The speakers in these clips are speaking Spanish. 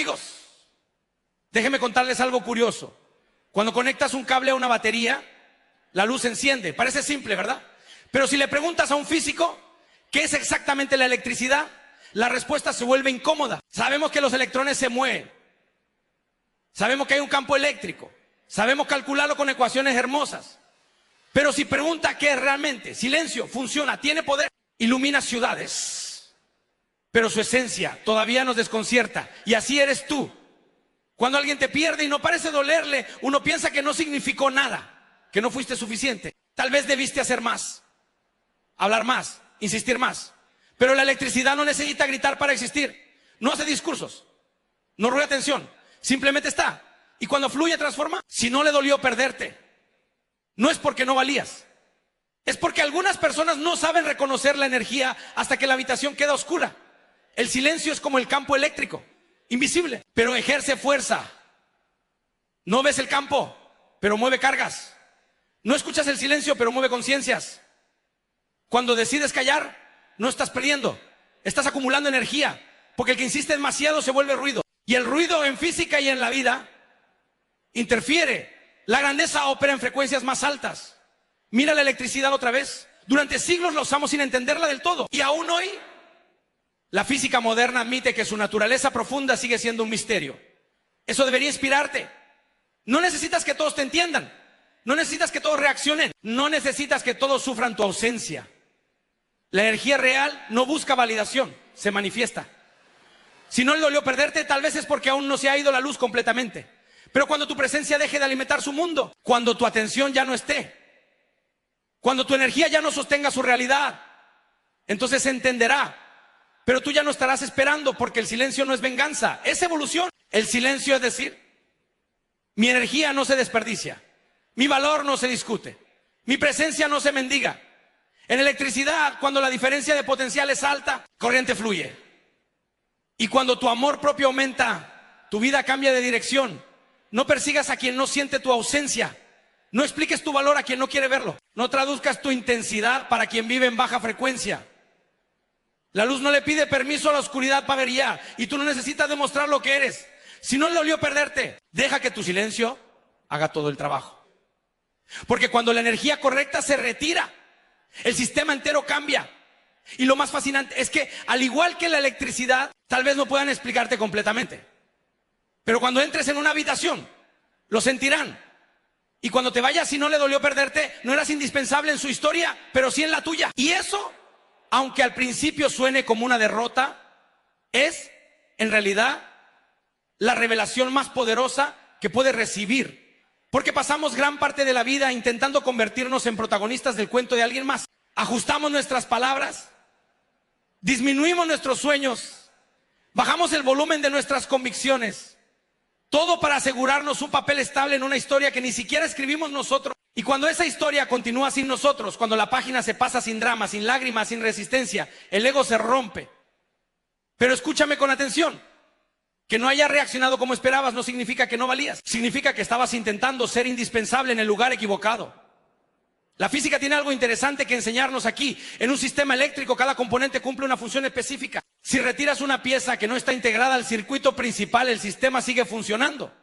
Amigos, déjenme contarles algo curioso. Cuando conectas un cable a una batería, la luz se enciende. Parece simple, ¿verdad? Pero si le preguntas a un físico qué es exactamente la electricidad, la respuesta se vuelve incómoda. Sabemos que los electrones se mueven. Sabemos que hay un campo eléctrico. Sabemos calcularlo con ecuaciones hermosas. Pero si pregunta qué es realmente, silencio, funciona, tiene poder, ilumina ciudades. Pero su esencia todavía nos desconcierta. Y así eres tú. Cuando alguien te pierde y no parece dolerle, uno piensa que no significó nada, que no fuiste suficiente. Tal vez debiste hacer más, hablar más, insistir más. Pero la electricidad no necesita gritar para existir. No hace discursos, no ruega atención, simplemente está. Y cuando fluye, transforma. Si no le dolió perderte, no es porque no valías. Es porque algunas personas no saben reconocer la energía hasta que la habitación queda oscura. El silencio es como el campo eléctrico, invisible, pero ejerce fuerza. No ves el campo, pero mueve cargas. No escuchas el silencio, pero mueve conciencias. Cuando decides callar, no estás perdiendo, estás acumulando energía, porque el que insiste demasiado se vuelve ruido. Y el ruido en física y en la vida interfiere. La grandeza opera en frecuencias más altas. Mira la electricidad otra vez. Durante siglos la usamos sin entenderla del todo. Y aún hoy, la física moderna admite que su naturaleza profunda sigue siendo un misterio. Eso debería inspirarte. No necesitas que todos te entiendan. No necesitas que todos reaccionen. No necesitas que todos sufran tu ausencia. La energía real no busca validación, se manifiesta. Si no le dolió perderte, tal vez es porque aún no se ha ido la luz completamente. Pero cuando tu presencia deje de alimentar su mundo, cuando tu atención ya no esté, cuando tu energía ya no sostenga su realidad, entonces se entenderá. Pero tú ya no estarás esperando, porque el silencio no es venganza, es evolución. El silencio es decir, mi energía no se desperdicia, mi valor no se discute, mi presencia no se mendiga. En electricidad, cuando la diferencia de potencial es alta, corriente fluye. Y cuando tu amor propio aumenta, tu vida cambia de dirección. No persigas a quien no siente tu ausencia. No expliques tu valor a quien no quiere verlo. No traduzcas tu intensidad para quien vive en baja frecuencia. La luz no le pide permiso a la oscuridad para brillar, y tú no necesitas demostrar lo que eres. Si no le dolió perderte, deja que tu silencio haga todo el trabajo. Porque cuando la energía correcta se retira, el sistema entero cambia. Y lo más fascinante es que, al igual que la electricidad, tal vez no puedan explicarte completamente. Pero cuando entres en una habitación, lo sentirán. Y cuando te vayas, si no le dolió perderte, no eras indispensable en su historia, pero sí en la tuya. Y eso, aunque al principio suene como una derrota, es, en realidad, la revelación más poderosa que puedes recibir. Porque pasamos gran parte de la vida intentando convertirnos en protagonistas del cuento de alguien más. Ajustamos nuestras palabras, disminuimos nuestros sueños, bajamos el volumen de nuestras convicciones. Todo para asegurarnos un papel estable en una historia que ni siquiera escribimos nosotros. Y cuando esa historia continúa sin nosotros, cuando la página se pasa sin drama, sin lágrimas, sin resistencia, el ego se rompe. Pero escúchame con atención. Que no hayas reaccionado como esperabas no significa que no valías. Significa que estabas intentando ser indispensable en el lugar equivocado. La física tiene algo interesante que enseñarnos aquí. En un sistema eléctrico, cada componente cumple una función específica. Si retiras una pieza que no está integrada al circuito principal, el sistema sigue funcionando.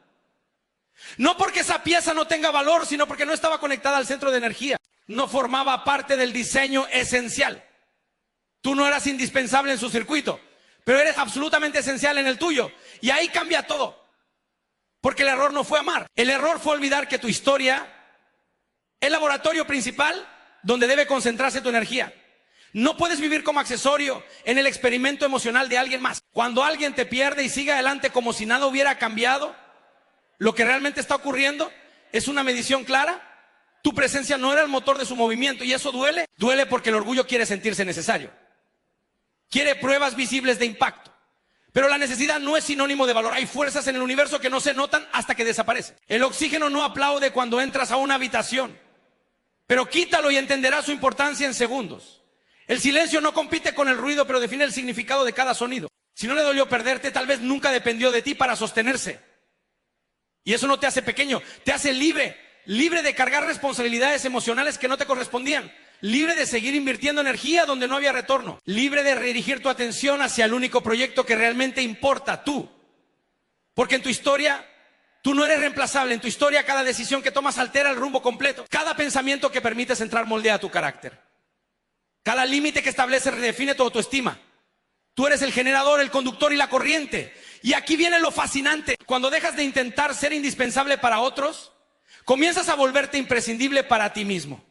No porque esa pieza no tenga valor, sino porque no estaba conectada al centro de energía. No formaba parte del diseño esencial. Tú no eras indispensable en su circuito, pero eres absolutamente esencial en el tuyo. Y ahí cambia todo. Porque el error no fue amar. El error fue olvidar que tu historia, el laboratorio principal donde debe concentrarse tu energía. No puedes vivir como accesorio en el experimento emocional de alguien más. Cuando alguien te pierde y sigue adelante como si nada hubiera cambiado, lo que realmente está ocurriendo es una medición clara. Tu presencia no era el motor de su movimiento, y eso duele. Duele porque el orgullo quiere sentirse necesario. Quiere pruebas visibles de impacto. Pero la necesidad no es sinónimo de valor. Hay fuerzas en el universo que no se notan hasta que desaparecen. El oxígeno no aplaude cuando entras a una habitación, pero quítalo y entenderás su importancia en segundos. El silencio no compite con el ruido, pero define el significado de cada sonido. Si no le dolió perderte, tal vez nunca dependió de ti para sostenerse. Y eso no te hace pequeño, te hace libre. Libre de cargar responsabilidades emocionales que no te correspondían. Libre de seguir invirtiendo energía donde no había retorno. Libre de redirigir tu atención hacia el único proyecto que realmente importa, tú. Porque en tu historia, tú no eres reemplazable. En tu historia, cada decisión que tomas altera el rumbo completo. Cada pensamiento que permites entrar moldea tu carácter. Cada límite que estableces redefine tu autoestima. Tú eres el generador, el conductor y la corriente. Y aquí viene lo fascinante. Cuando dejas de intentar ser indispensable para otros, comienzas a volverte imprescindible para ti mismo.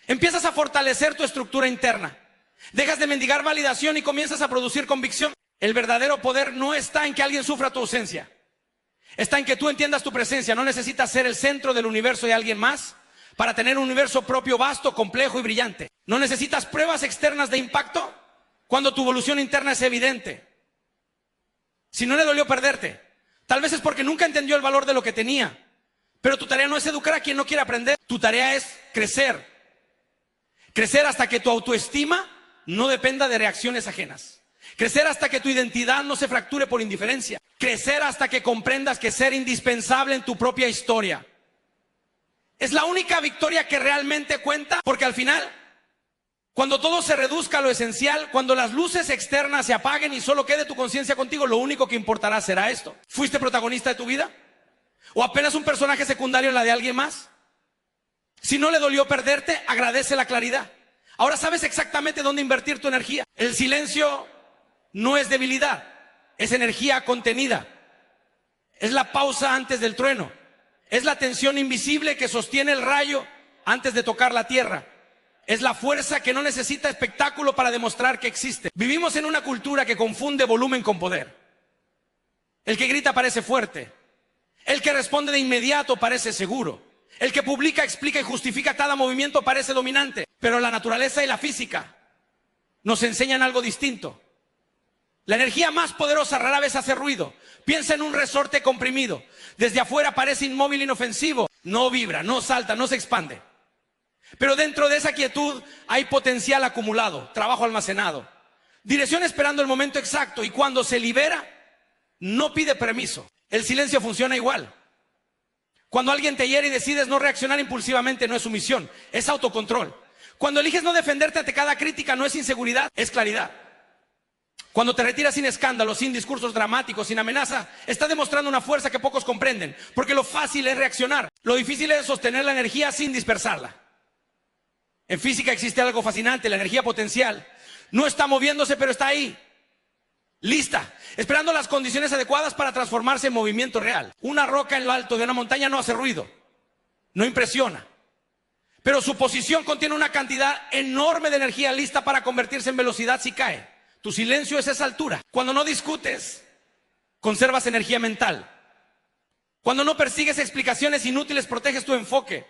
Empiezas a fortalecer tu estructura interna. Dejas de mendigar validación y comienzas a producir convicción. El verdadero poder no está en que alguien sufra tu ausencia. Está en que tú entiendas tu presencia. No necesitas ser el centro del universo de alguien más para tener un universo propio, vasto, complejo y brillante. No necesitas pruebas externas de impacto cuando tu evolución interna es evidente. Si no le dolió perderte, tal vez es porque nunca entendió el valor de lo que tenía. Pero tu tarea no es educar a quien no quiere aprender. Tu tarea es crecer. Crecer hasta que tu autoestima no dependa de reacciones ajenas. Crecer hasta que tu identidad no se fracture por indiferencia. Crecer hasta que comprendas que ser indispensable en tu propia historia es la única victoria que realmente cuenta, porque al final, cuando todo se reduzca a lo esencial, cuando las luces externas se apaguen y solo quede tu conciencia contigo, lo único que importará será esto. ¿Fuiste protagonista de tu vida? ¿O apenas un personaje secundario en la de alguien más? Si no le dolió perderte, agradece la claridad. Ahora sabes exactamente dónde invertir tu energía. El silencio no es debilidad, es energía contenida. Es la pausa antes del trueno. Es la tensión invisible que sostiene el rayo antes de tocar la tierra. Es la fuerza que no necesita espectáculo para demostrar que existe. Vivimos en una cultura que confunde volumen con poder. El que grita parece fuerte. El que responde de inmediato parece seguro. El que publica, explica y justifica cada movimiento parece dominante. Pero la naturaleza y la física nos enseñan algo distinto. La energía más poderosa rara vez hace ruido. Piensa en un resorte comprimido. Desde afuera parece inmóvil e inofensivo. No vibra, no salta, no se expande. Pero dentro de esa quietud hay potencial acumulado, trabajo almacenado, dirección esperando el momento exacto, y cuando se libera, no pide permiso. El silencio funciona igual. Cuando alguien te hiere y decides no reaccionar impulsivamente, no es sumisión, es autocontrol. Cuando eliges no defenderte ante cada crítica, no es inseguridad, es claridad. Cuando te retiras sin escándalo, sin discursos dramáticos, sin amenaza, está demostrando una fuerza que pocos comprenden, porque lo fácil es reaccionar, lo difícil es sostener la energía sin dispersarla. En física existe algo fascinante, la energía potencial. No está moviéndose, pero está ahí, lista, esperando las condiciones adecuadas para transformarse en movimiento real. Una roca en lo alto de una montaña no hace ruido, no impresiona, pero su posición contiene una cantidad enorme de energía lista para convertirse en velocidad si cae. Tu silencio es esa altura. Cuando no discutes, conservas energía mental. Cuando no persigues explicaciones inútiles, proteges tu enfoque.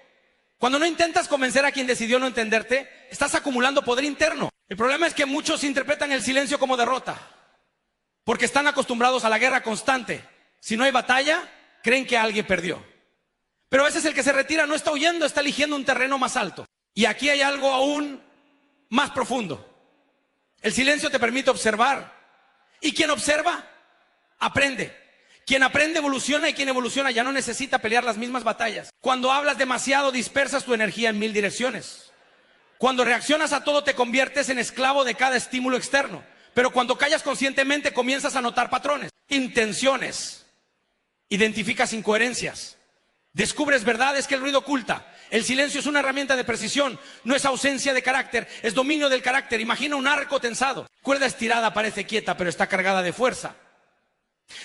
Cuando no intentas convencer a quien decidió no entenderte, estás acumulando poder interno. El problema es que muchos interpretan el silencio como derrota, porque están acostumbrados a la guerra constante. Si no hay batalla, creen que alguien perdió. Pero a veces el que se retira no está huyendo, está eligiendo un terreno más alto. Y aquí hay algo aún más profundo. El silencio te permite observar. Y quien observa, aprende. Quien aprende evoluciona, y quien evoluciona ya no necesita pelear las mismas batallas. Cuando hablas demasiado, dispersas tu energía en 1000 direcciones. Cuando reaccionas a todo, te conviertes en esclavo de cada estímulo externo. Pero cuando callas conscientemente, comienzas a notar patrones, intenciones. Identificas incoherencias. Descubres verdades que el ruido oculta. El silencio es una herramienta de precisión, no es ausencia de carácter, es dominio del carácter. Imagina un arco tensado. Cuerda estirada parece quieta, pero está cargada de fuerza.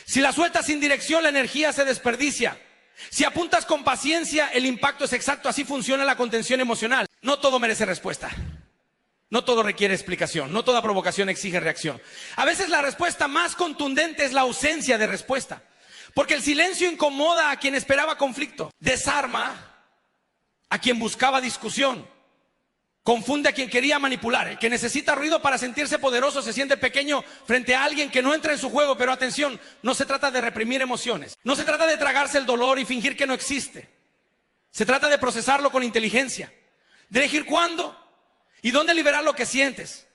Si la sueltas sin dirección, la energía se desperdicia. Si apuntas con paciencia, el impacto es exacto. Así funciona la contención emocional. No todo merece respuesta. No todo requiere explicación. No toda provocación exige reacción. A veces la respuesta más contundente es la ausencia de respuesta. Porque el silencio incomoda a quien esperaba conflicto. Desarma a quien buscaba discusión. Confunde a quien quería manipular. El que necesita ruido para sentirse poderoso se siente pequeño frente a alguien que no entra en su juego. Pero atención, no se trata de reprimir emociones. No se trata de tragarse el dolor y fingir que no existe. Se trata de procesarlo con inteligencia. De elegir cuándo y dónde liberar lo que sientes.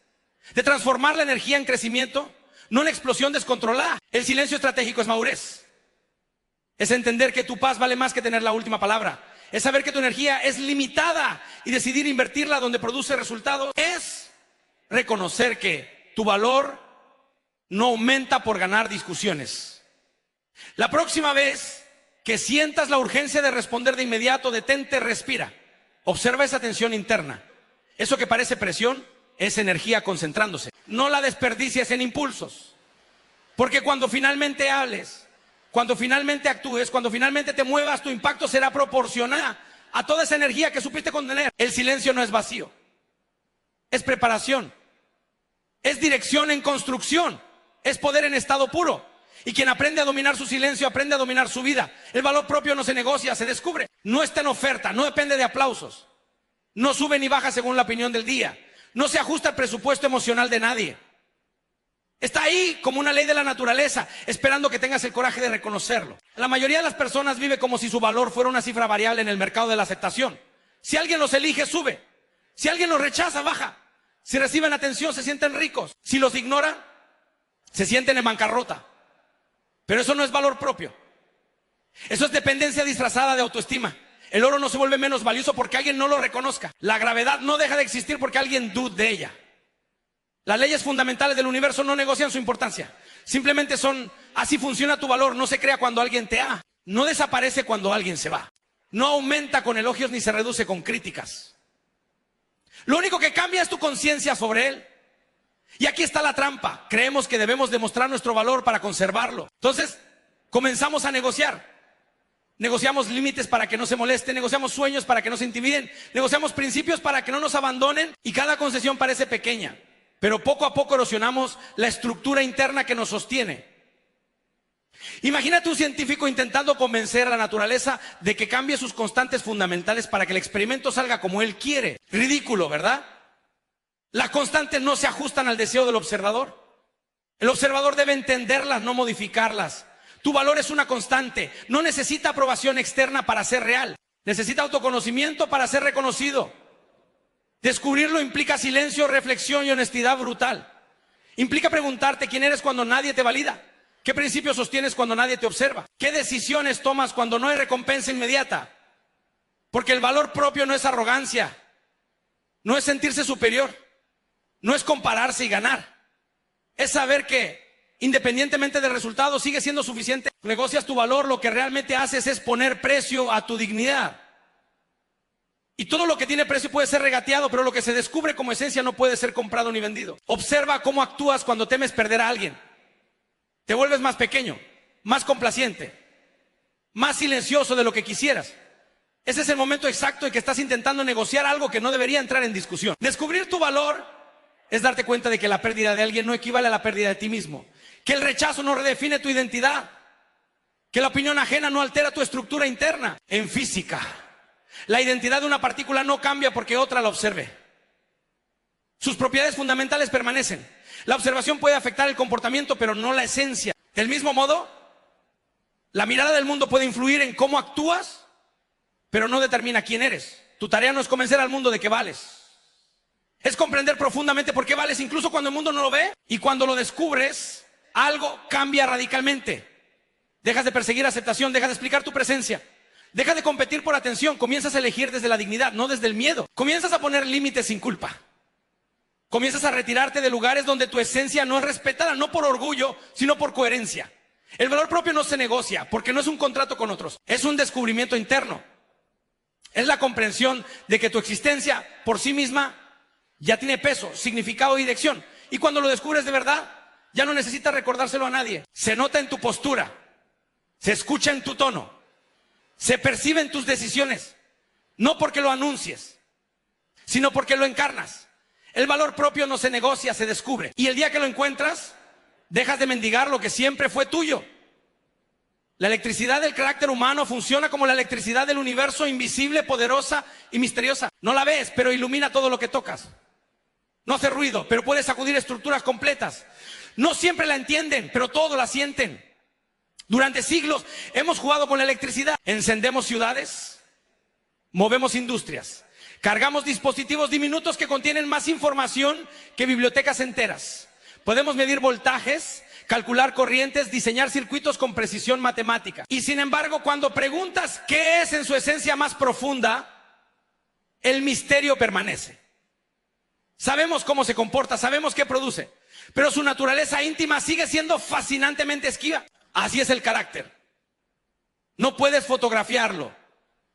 De transformar la energía en crecimiento, no en explosión descontrolada. El silencio estratégico es madurez. Es entender que tu paz vale más que tener la última palabra. Es saber que tu energía es limitada y decidir invertirla donde produce resultados. Es reconocer que tu valor no aumenta por ganar discusiones. La próxima vez que sientas la urgencia de responder de inmediato, detente, respira. Observa esa tensión interna. Eso que parece presión es energía concentrándose. No la desperdicies en impulsos. Porque cuando finalmente hables, cuando finalmente actúes, cuando finalmente te muevas, tu impacto será proporcional a toda esa energía que supiste contener. El silencio no es vacío. Es preparación. Es dirección en construcción. Es poder en estado puro. Y quien aprende a dominar su silencio, aprende a dominar su vida. El valor propio no se negocia, se descubre. No está en oferta, no depende de aplausos. No sube ni baja según la opinión del día. No se ajusta al presupuesto emocional de nadie. Está ahí como una ley de la naturaleza, esperando que tengas el coraje de reconocerlo. La mayoría de las personas vive como si su valor fuera una cifra variable en el mercado de la aceptación. Si alguien los elige, sube. Si alguien los rechaza, baja. Si reciben atención, se sienten ricos. Si los ignoran, se sienten en bancarrota. Pero eso no es valor propio. Eso es dependencia disfrazada de autoestima. El oro no se vuelve menos valioso porque alguien no lo reconozca. La gravedad no deja de existir porque alguien dude de ella. Las leyes fundamentales del universo no negocian su importancia. Simplemente son, así funciona tu valor. No se crea cuando alguien te ama. No desaparece cuando alguien se va. No aumenta con elogios ni se reduce con críticas. Lo único que cambia es tu conciencia sobre él. Y aquí está la trampa. Creemos que debemos demostrar nuestro valor para conservarlo. Entonces, comenzamos a negociar. Negociamos límites para que no se molesten, negociamos sueños para que no se intimiden, negociamos principios para que no nos abandonen y cada concesión parece pequeña, pero poco a poco erosionamos la estructura interna que nos sostiene. Imagínate un científico intentando convencer a la naturaleza de que cambie sus constantes fundamentales para que el experimento salga como él quiere. Ridículo, ¿verdad? Las constantes no se ajustan al deseo del observador. El observador debe entenderlas, no modificarlas. Tu valor es una constante, no necesita aprobación externa para ser real, necesita autoconocimiento para ser reconocido. Descubrirlo implica silencio, reflexión y honestidad brutal. Implica preguntarte quién eres cuando nadie te valida, qué principios sostienes cuando nadie te observa, qué decisiones tomas cuando no hay recompensa inmediata. Porque el valor propio no es arrogancia, no es sentirse superior, no es compararse y ganar, es saber que independientemente del resultado, sigue siendo suficiente. Negocias tu valor, lo que realmente haces es poner precio a tu dignidad. Y todo lo que tiene precio puede ser regateado, pero lo que se descubre como esencia no puede ser comprado ni vendido. Observa cómo actúas cuando temes perder a alguien. Te vuelves más pequeño, más complaciente, más silencioso de lo que quisieras. Ese es el momento exacto en que estás intentando negociar algo que no debería entrar en discusión. Descubrir tu valor es darte cuenta de que la pérdida de alguien no equivale a la pérdida de ti mismo. Que el rechazo no redefine tu identidad. Que la opinión ajena no altera tu estructura interna. En física, la identidad de una partícula no cambia porque otra la observe. Sus propiedades fundamentales permanecen. La observación puede afectar el comportamiento, pero no la esencia. Del mismo modo, la mirada del mundo puede influir en cómo actúas, pero no determina quién eres. Tu tarea no es convencer al mundo de que vales. Es comprender profundamente por qué vales incluso cuando el mundo no lo ve. Y cuando lo descubres, algo cambia radicalmente. Dejas de perseguir aceptación, dejas de explicar tu presencia, dejas de competir por atención, comienzas a elegir desde la dignidad, no desde el miedo. Comienzas a poner límites sin culpa. Comienzas a retirarte de lugares donde tu esencia no es respetada, no por orgullo, sino por coherencia. El valor propio no se negocia, porque no es un contrato con otros, es un descubrimiento interno. Es la comprensión de que tu existencia por sí misma ya tiene peso, significado y dirección. Y cuando lo descubres de verdad, ya no necesitas recordárselo a nadie. Se nota en tu postura, se escucha en tu tono, se percibe en tus decisiones. No porque lo anuncies, sino porque lo encarnas. El valor propio no se negocia, se descubre. Y el día que lo encuentras, dejas de mendigar lo que siempre fue tuyo. La electricidad del carácter humano funciona como la electricidad del universo, invisible, poderosa y misteriosa. No la ves, pero ilumina todo lo que tocas. No hace ruido, pero puede sacudir estructuras completas. No siempre la entienden, pero todo la sienten. Durante siglos hemos jugado con la electricidad. Encendemos ciudades, movemos industrias, cargamos dispositivos diminutos que contienen más información que bibliotecas enteras. Podemos medir voltajes, calcular corrientes, diseñar circuitos con precisión matemática. Y sin embargo, cuando preguntas qué es en su esencia más profunda, el misterio permanece. Sabemos cómo se comporta, sabemos qué produce, pero su naturaleza íntima sigue siendo fascinantemente esquiva. Así es el carácter. No puedes fotografiarlo.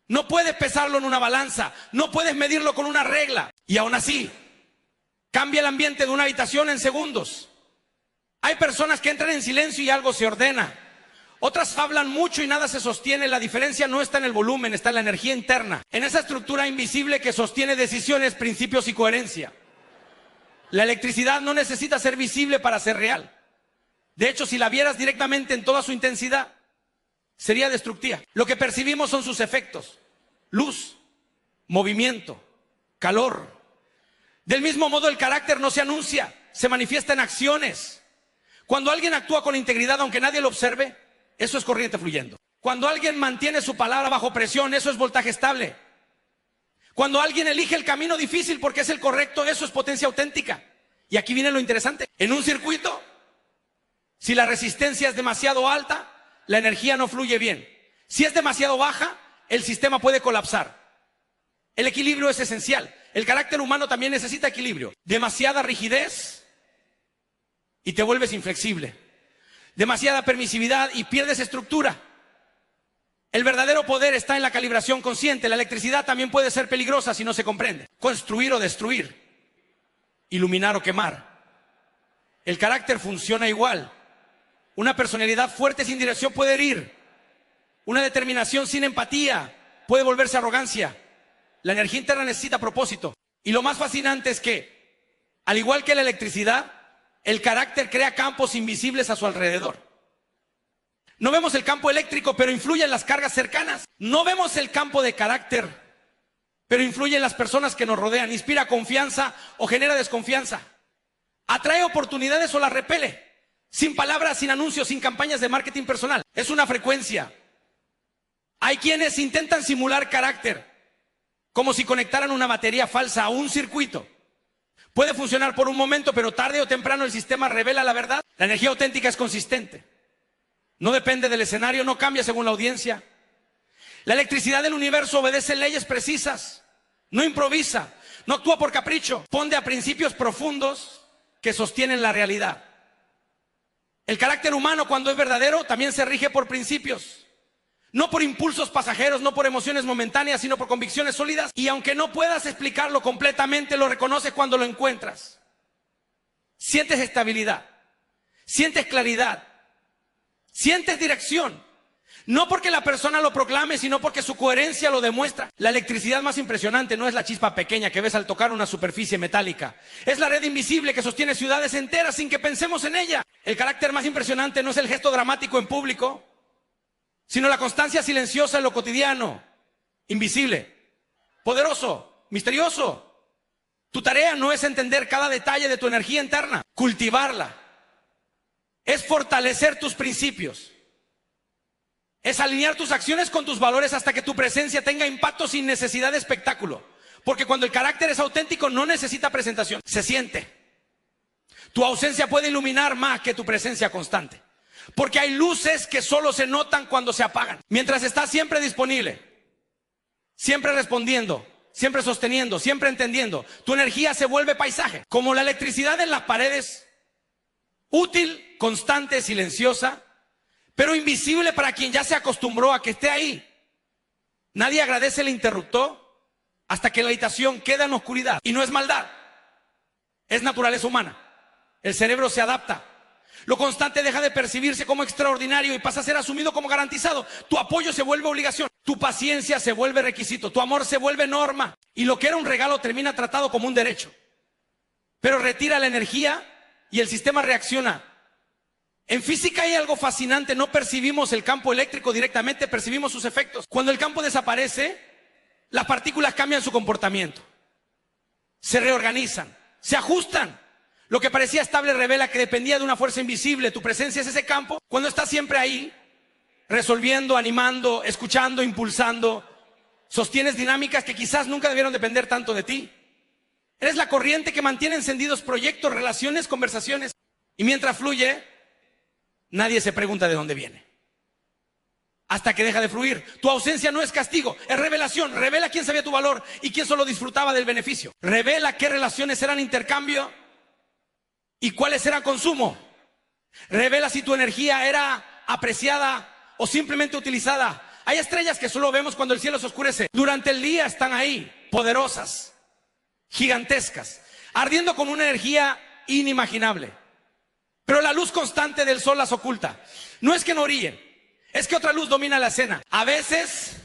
No puedes pesarlo en una balanza. No puedes medirlo con una regla. Y aún así, cambia el ambiente de una habitación en segundos. Hay personas que entran en silencio y algo se ordena. Otras hablan mucho y nada se sostiene. La diferencia no está en el volumen, está en la energía interna. En esa estructura invisible que sostiene decisiones, principios y coherencia. La electricidad no necesita ser visible para ser real. De hecho, si la vieras directamente en toda su intensidad, sería destructiva. Lo que percibimos son sus efectos: luz, movimiento, calor. Del mismo modo, el carácter no se anuncia, se manifiesta en acciones. Cuando alguien actúa con integridad, aunque nadie lo observe, eso es corriente fluyendo. Cuando alguien mantiene su palabra bajo presión, eso es voltaje estable. Cuando alguien elige el camino difícil porque es el correcto, eso es potencia auténtica. Y aquí viene lo interesante. En un circuito, si la resistencia es demasiado alta, la energía no fluye bien. Si es demasiado baja, el sistema puede colapsar. El equilibrio es esencial. El carácter humano también necesita equilibrio. Demasiada rigidez y te vuelves inflexible. Demasiada permisividad y pierdes estructura. El verdadero poder está en la calibración consciente. La electricidad también puede ser peligrosa si no se comprende. Construir o destruir. Iluminar o quemar. El carácter funciona igual. Una personalidad fuerte sin dirección puede herir. Una determinación sin empatía puede volverse arrogancia. La energía interna necesita propósito. Y lo más fascinante es que, al igual que la electricidad, el carácter crea campos invisibles a su alrededor. No vemos el campo eléctrico, pero influye en las cargas cercanas. No vemos el campo de carácter, pero influye en las personas que nos rodean. Inspira confianza o genera desconfianza. Atrae oportunidades o las repele. Sin palabras, sin anuncios, sin campañas de marketing personal. Es una frecuencia. Hay quienes intentan simular carácter, como si conectaran una batería falsa a un circuito. Puede funcionar por un momento, pero tarde o temprano el sistema revela la verdad. La energía auténtica es consistente. No depende del escenario, no cambia según la audiencia. La electricidad del universo obedece leyes precisas. No improvisa, no actúa por capricho. Responde a principios profundos que sostienen la realidad. El carácter humano, cuando es verdadero, también se rige por principios. No por impulsos pasajeros, no por emociones momentáneas, sino por convicciones sólidas. Y aunque no puedas explicarlo completamente, lo reconoces cuando lo encuentras. Sientes estabilidad, sientes claridad, sientes dirección. No porque la persona lo proclame, sino porque su coherencia lo demuestra. La electricidad más impresionante no es la chispa pequeña que ves al tocar una superficie metálica. Es la red invisible que sostiene ciudades enteras sin que pensemos en ella. El carácter más impresionante no es el gesto dramático en público, sino la constancia silenciosa en lo cotidiano, invisible, poderoso, misterioso. Tu tarea no es entender cada detalle de tu energía interna, cultivarla. Es fortalecer tus principios. Es alinear tus acciones con tus valores hasta que tu presencia tenga impacto sin necesidad de espectáculo. Porque cuando el carácter es auténtico no necesita presentación, se siente. Tu ausencia puede iluminar más que tu presencia constante. Porque hay luces que solo se notan cuando se apagan. Mientras estás siempre disponible, siempre respondiendo, siempre sosteniendo, siempre entendiendo, tu energía se vuelve paisaje. Como la electricidad en las paredes, útil, constante, silenciosa, pero invisible para quien ya se acostumbró a que esté ahí. Nadie agradece el interruptor hasta que la habitación queda en oscuridad. Y no es maldad, es naturaleza humana. El cerebro se adapta. Lo constante deja de percibirse como extraordinario y pasa a ser asumido como garantizado. Tu apoyo se vuelve obligación, tu paciencia se vuelve requisito, tu amor se vuelve norma. Y lo que era un regalo termina tratado como un derecho. Pero retira la energía y el sistema reacciona. En física hay algo fascinante, no percibimos el campo eléctrico directamente, percibimos sus efectos. Cuando el campo desaparece, las partículas cambian su comportamiento. Se reorganizan, se ajustan. Lo que parecía estable revela que dependía de una fuerza invisible. Tu presencia es ese campo. Cuando estás siempre ahí, resolviendo, animando, escuchando, impulsando, sostienes dinámicas que quizás nunca debieron depender tanto de ti. Eres la corriente que mantiene encendidos proyectos, relaciones, conversaciones. Y mientras fluye, nadie se pregunta de dónde viene. Hasta que deja de fluir. Tu ausencia no es castigo, es revelación. Revela quién sabía tu valor y quién solo disfrutaba del beneficio. Revela qué relaciones eran intercambio y cuáles eran consumo. Revela si tu energía era apreciada o simplemente utilizada. Hay estrellas que solo vemos cuando el cielo se oscurece. Durante el día están ahí, poderosas, gigantescas, ardiendo con una energía inimaginable. Pero la luz constante del sol las oculta. No es que no brillen, es que otra luz domina la escena. A veces,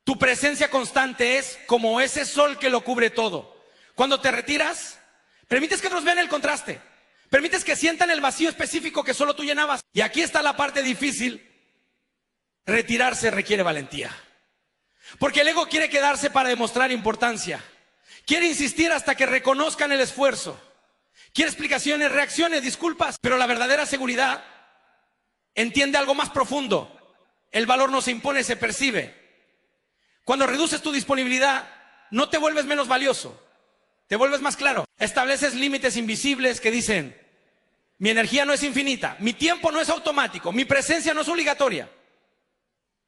tu presencia constante es como ese sol que lo cubre todo. Cuando te retiras, permites que otros vean el contraste. Permites que sientan el vacío específico que solo tú llenabas. Y aquí está la parte difícil. Retirarse requiere valentía. Porque el ego quiere quedarse para demostrar importancia. Quiere insistir hasta que reconozcan el esfuerzo. Quiere explicaciones, reacciones, disculpas. Pero la verdadera seguridad entiende algo más profundo. El valor no se impone, se percibe. Cuando reduces tu disponibilidad, no te vuelves menos valioso. Te vuelves más claro. Estableces límites invisibles que dicen: mi energía no es infinita, mi tiempo no es automático, mi presencia no es obligatoria.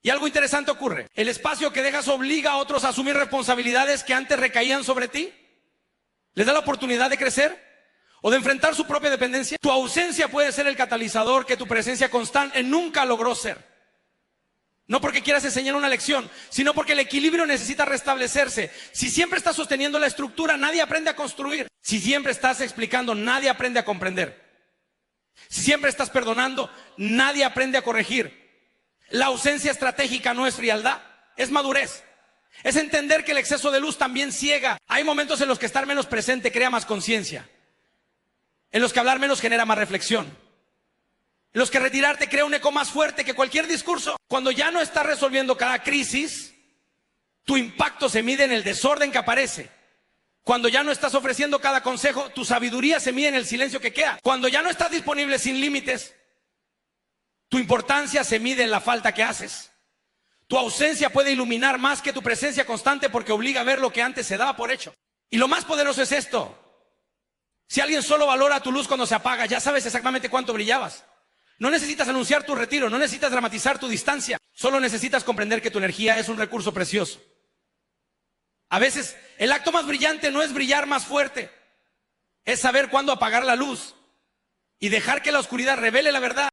Y algo interesante ocurre. El espacio que dejas obliga a otros a asumir responsabilidades que antes recaían sobre ti. Les da la oportunidad de crecer o de enfrentar su propia dependencia. Tu ausencia puede ser el catalizador que tu presencia constante nunca logró ser. No porque quieras enseñar una lección, sino porque el equilibrio necesita restablecerse. Si siempre estás sosteniendo la estructura, nadie aprende a construir. Si siempre estás explicando, nadie aprende a comprender. Si siempre estás perdonando, nadie aprende a corregir. La ausencia estratégica no es frialdad, es madurez. Es entender que el exceso de luz también ciega. Hay momentos en los que estar menos presente crea más conciencia. En los que hablar menos genera más reflexión. En los que retirarte crea un eco más fuerte que cualquier discurso. Cuando ya no estás resolviendo cada crisis, tu impacto se mide en el desorden que aparece. Cuando ya no estás ofreciendo cada consejo, tu sabiduría se mide en el silencio que queda. Cuando ya no estás disponible sin límites, tu importancia se mide en la falta que haces. Tu ausencia puede iluminar más que tu presencia constante porque obliga a ver lo que antes se daba por hecho. Y lo más poderoso es esto. Si alguien solo valora tu luz cuando se apaga, ya sabes exactamente cuánto brillabas. No necesitas anunciar tu retiro, no necesitas dramatizar tu distancia. Solo necesitas comprender que tu energía es un recurso precioso. A veces, el acto más brillante no es brillar más fuerte. Es saber cuándo apagar la luz y dejar que la oscuridad revele la verdad.